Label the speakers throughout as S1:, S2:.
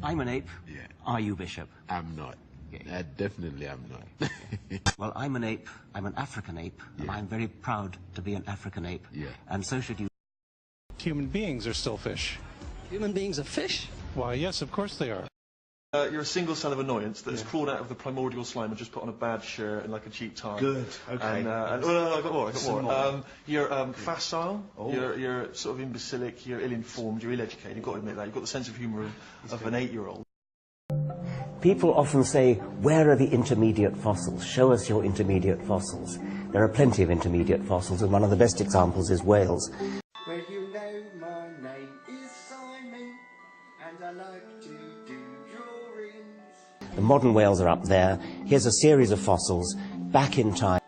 S1: I'm an ape.
S2: Yeah.
S1: Are you, Bishop?
S2: I'm not.
S1: Okay.
S2: Definitely I'm not.
S1: Well, I'm an ape. I'm an African ape, and I'm very proud to be an African ape.
S2: Yeah.
S1: And so should you.
S3: Human beings are still fish.
S4: Human beings are fish?
S3: Why, yes, of course they are.
S5: You're a single cell of annoyance that has crawled out of the primordial slime and just put on a bad shirt and like a cheap tie.
S6: Good, okay.
S5: And, I got more. You're facile,
S6: Oh.
S5: you're sort of imbecilic, you're ill-informed, you're ill-educated. You've got to admit that. You've got the sense of humour of an 8-year-old.
S1: People often say, where are the intermediate fossils? Show us your intermediate fossils. There are plenty of intermediate fossils, and one of the best examples is whales.
S7: Well, you know my name is Simon, and I like to do drawings.
S1: The modern whales are up there. Here's a series of fossils back in time.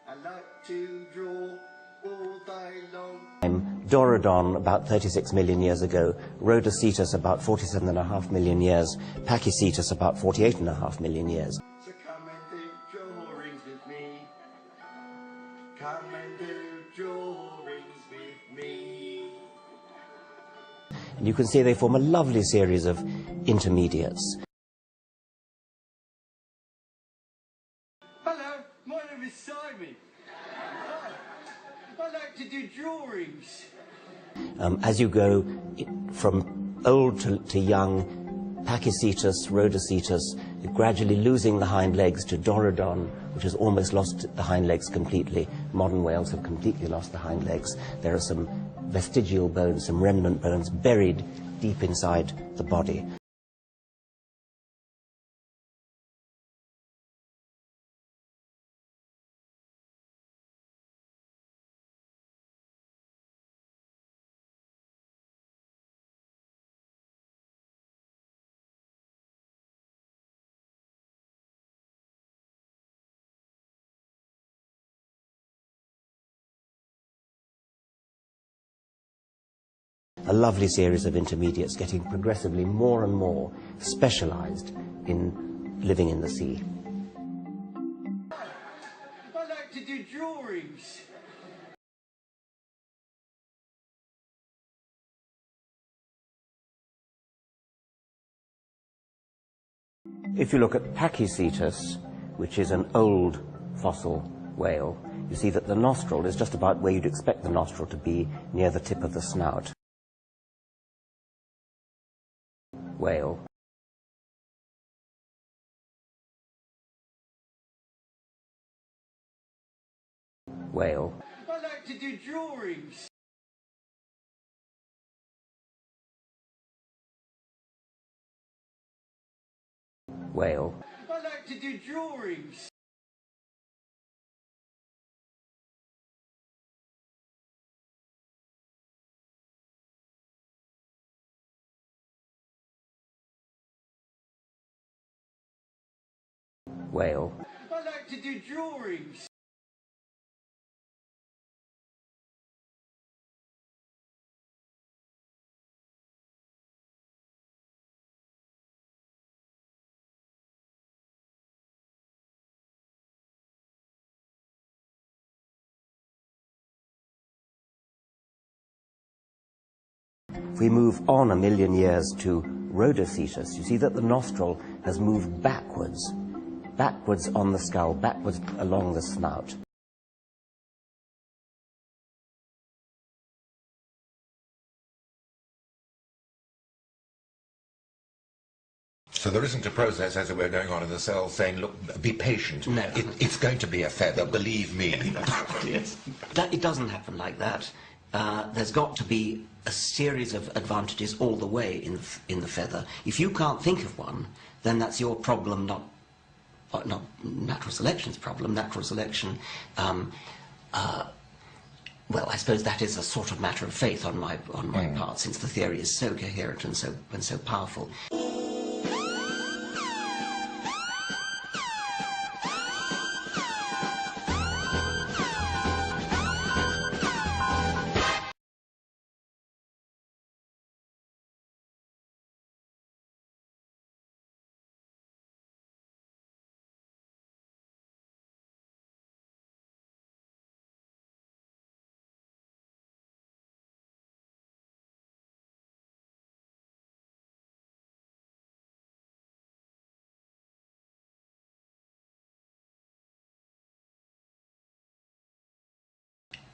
S7: I like to draw all day long.
S1: Dorodon about 36 million years ago, Rodhocetus about 47.5 million years, Pachycetus about 48.5 million years.
S7: So come and do drawings with me. Come and do drawings with me.
S1: And you can see they form a lovely series of intermediates.
S7: Hello, my name is Simon. I like to do drawings.
S1: As you go from old to young, Pachycetus, Rodhocetus, gradually losing the hind legs to Dorodon, which has almost lost the hind legs completely. Modern whales have completely lost the hind legs. There are some vestigial bones, some remnant bones buried deep inside the body. A lovely series of intermediates getting progressively more and more specialized in living in the sea.
S7: I like to do drawings.
S1: If you look at Pachycetus, which is an old fossil whale, you see that the nostril is just about where you'd expect the nostril to be, near the tip of the snout. Whale. Whale.
S7: I like to do drawings.
S1: Whale.
S7: I like to do drawings.
S1: Whale.
S7: I like to do drawings.
S1: If we move on 1 million years to Rodhocetus, you see that the nostril has moved backwards on the skull, backwards along the snout.
S8: So there isn't a process, as it were, going on in the cell saying, look, be patient.
S1: No.
S8: It's going to be a feather, believe me.
S1: Yes. It doesn't happen like that. There's got to be a series of advantages all the way in the feather. If you can't think of one, then that's your problem, not natural selection's problem. Natural selection, well, I suppose that is a sort of matter of faith on my part, since the theory is so coherent and so powerful.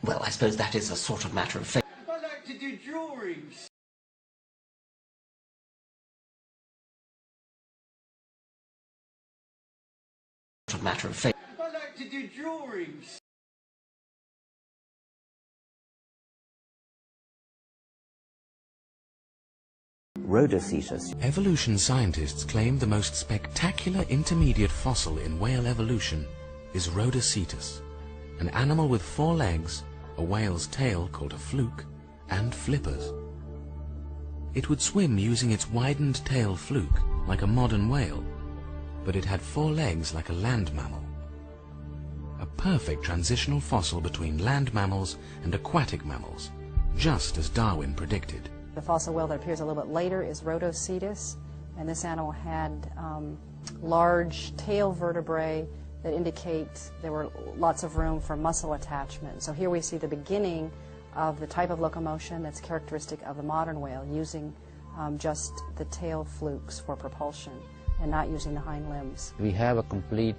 S1: Well, I suppose that is a sort of matter of faith.
S7: I like to do drawings.
S1: Matter of faith.
S7: I like to do drawings.
S1: Rodhocetus.
S2: Evolution scientists claim the most spectacular intermediate fossil in whale evolution is Rodhocetus, an animal with 4 legs, a whale's tail called a fluke, and flippers. It would swim using its widened tail fluke like a modern whale, but it had 4 legs like a land mammal. A perfect transitional fossil between land mammals and aquatic mammals, just as Darwin predicted.
S6: The fossil whale that appears a little bit later is Rodhocetus, and this animal had large tail vertebrae that indicate there were lots of room for muscle attachment. So here we see the beginning of the type of locomotion that's characteristic of the modern whale, using just the tail flukes for propulsion and not using the hind limbs.
S9: We have a complete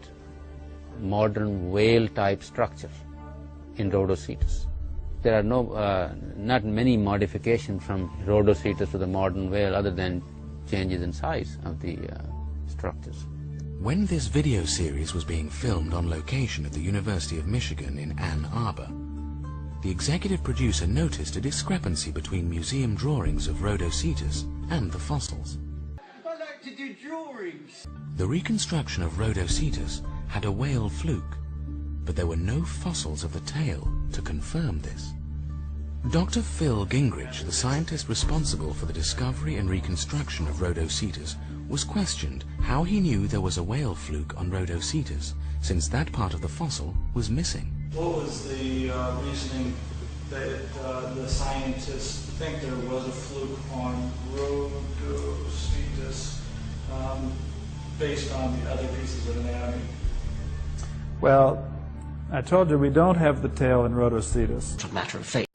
S9: modern whale-type structure in Rodhocetus. There are not many modifications from Rodhocetus to the modern whale other than changes in size of the structures.
S2: When this video series was being filmed on location at the University of Michigan in Ann Arbor, the executive producer noticed a discrepancy between museum drawings of Rodhocetus and the fossils.
S7: I like to do drawings.
S2: The reconstruction of Rodhocetus had a whale fluke, but there were no fossils of the tail to confirm this. Dr. Phil Gingrich, the scientist responsible for the discovery and reconstruction of Rodhocetus, was questioned how he knew there was a whale fluke on Rodhocetus, since that part of the fossil was missing.
S10: What was the reasoning that the scientists think there was a fluke on Rodhocetus based on the other pieces of anatomy?
S11: Well, I told you we don't have the tail in Rodhocetus.
S1: It's a matter of faith.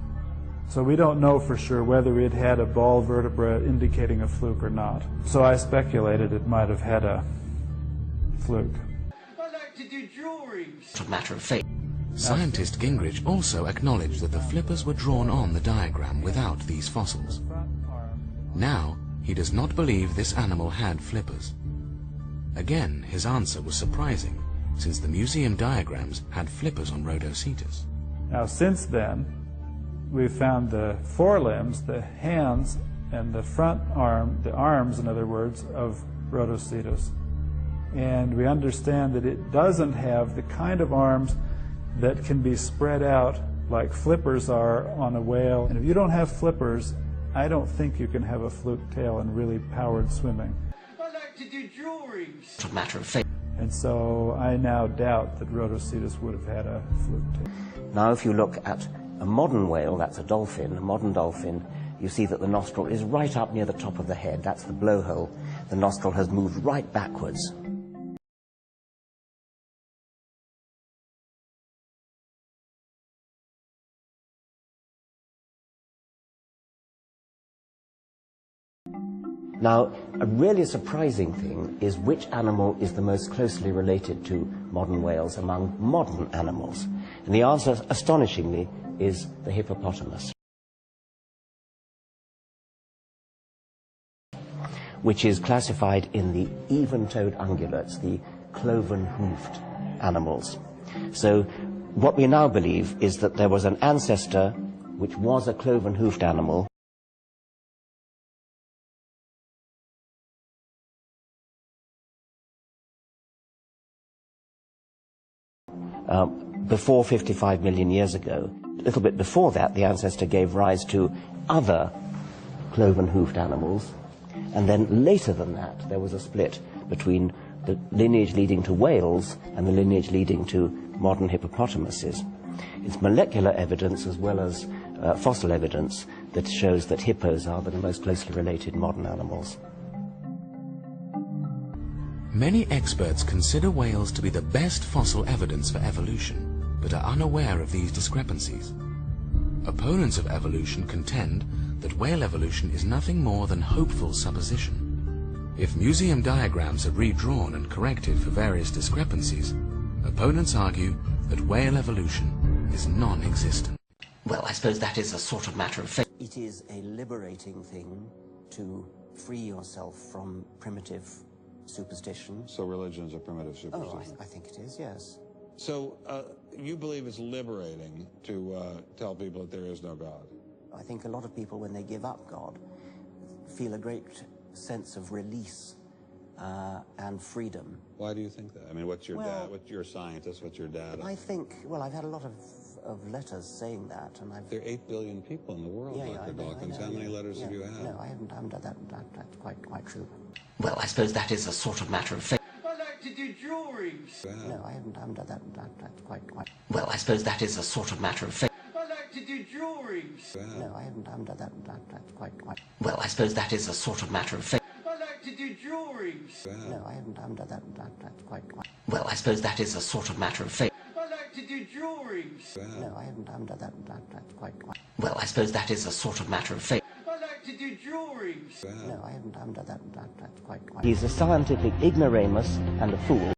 S11: So we don't know for sure whether it had a ball vertebra indicating a fluke or not. So I speculated it might have had a fluke.
S7: I like to do drawings.
S1: It's a matter of faith.
S2: Scientist Gingrich also acknowledged that the flippers were drawn on the diagram without these fossils. Now, he does not believe this animal had flippers. Again, his answer was surprising, since the museum diagrams had flippers on Rodhocetus.
S11: Now since then, we've found the forelimbs, the hands, and the front arm, the arms, in other words, of Rodhocetus. And we understand that it doesn't have the kind of arms that can be spread out like flippers are on a whale. And if you don't have flippers, I don't think you can have a fluke tail and really powered swimming.
S7: I like to do drawings.
S1: It's a matter of faith.
S11: And so I now doubt that Rodhocetus would have had a fluke tail.
S1: Now if you look at a modern whale, that's a dolphin, a modern dolphin, you see that the nostril is right up near the top of the head. That's the blowhole. The nostril has moved right backwards. Now, a really surprising thing is which animal is the most closely related to modern whales among modern animals. And the answer, astonishingly, is the hippopotamus, which is classified in the even-toed ungulates, the cloven-hoofed animals. So what we now believe is that there was an ancestor which was a cloven-hoofed animal, before 55 million years ago. A little bit before that, the ancestor gave rise to other cloven-hoofed animals, and then later than that, there was a split between the lineage leading to whales and the lineage leading to modern hippopotamuses. It's molecular evidence as well as fossil evidence that shows that hippos are the most closely related modern animals.
S2: Many experts consider whales to be the best fossil evidence for evolution, but are unaware of these discrepancies. Opponents of evolution contend that whale evolution is nothing more than hopeful supposition. If museum diagrams are redrawn and corrected for various discrepancies, opponents argue that whale evolution is non-existent.
S1: Well, I suppose that is a sort of matter of faith. It is a liberating thing to free yourself from primitive superstition.
S12: So religion is a primitive superstition?
S1: Oh, I think it is, yes.
S12: So you believe it's liberating to tell people that there is no God?
S1: I think a lot of people, when they give up God, feel a great sense of release and freedom.
S12: Why do you think that? I mean, what's your dad? What's your scientist? What's your dad?
S1: I think, well, I've had a lot of letters saying that, and I've...
S12: There are 8 billion people in the world, Dr. Dawkins. How many letters have you had?
S1: No, I haven't done that. That's quite true. Well, I suppose that is a sort of matter of faith.
S7: I like to do drawings.
S1: No, I haven't done that. That's quite... Well, I suppose that is a sort of matter of faith.
S7: I like to do drawings.
S1: No, I haven't done that. That's quite... Well, I suppose that is a sort of matter of faith.
S7: I like to do drawings.
S1: No, I haven't done that. That's quite... Well, I suppose that is a sort of matter of faith.
S7: I like to do drawings.
S1: No, I haven't done that. That's quite... Well, I suppose that is a sort of matter of faith.
S7: I like to do drawings.
S1: No, I haven't done that. That's quite... He's a scientific ignoramus and a fool.